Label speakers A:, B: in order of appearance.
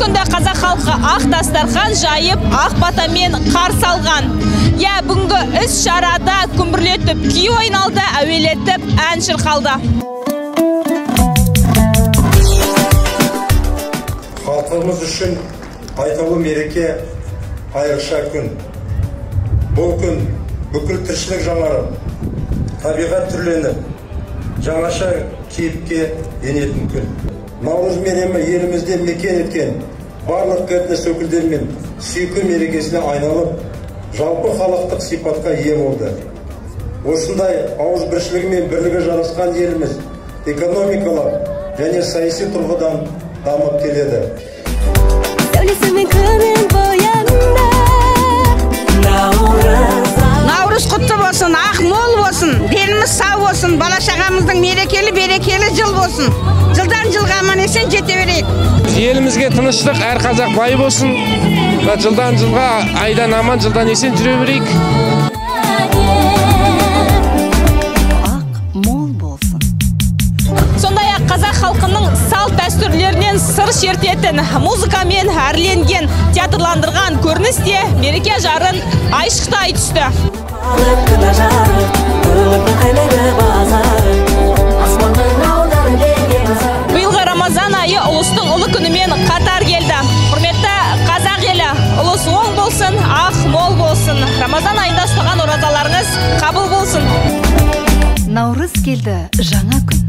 A: күнді қазақ халқы ақ дастархан жайып, ақ батамен қарсы алған. Бүгінгі іс шарада күмбірлетіп, күй ойналды, әуелетіп, ән шырқалды.
B: Халқымыз үшін айтулы мереке, айрықша күн. Бұл күн бүкіл тіршілік жаңарып, табиғат түрленіп, жаңаша кейіпке енетін күн. Наурыз мейрамы елімізде мекен еткен барлық этнос өкілдерімен сүйкім мерекесіне айналып, жалпы халықтық сипатқа ие болды. Осындай ауызбіршілігі мен бірлігі жарасқан еліміз экономикалық және саяси тұрғыдан дамып келеді.
C: Наурыз құтты болсын, ақ мол болсын, деніміз сау болсын, бала-шағамыздың берекелі жыл болсын. Жылдан жылға аман есен жете берейік.
D: Елімізге тыныштық, әр қазақ бай болсын. Жылдан жылға айдан аман, жылдан есен жүре берейік.
C: Ақ мол болсын.
A: Сондай-ақ қазақ халқының салт дәстүрлерінен сыр шертетін, музыкамен әрленген, театрландырған көрініс де мереке жарын айшықтай түсті. Биылғы Рамазан айы ұлыстың ұлы күнімен қатар келді. Құрметті қазақ елі, ұлыс оң болсын, ақ мол болсын. Рамазан айында ұстаған оразаларыңыз қабыл болсын.
C: Наурыз келді, жаңа күн.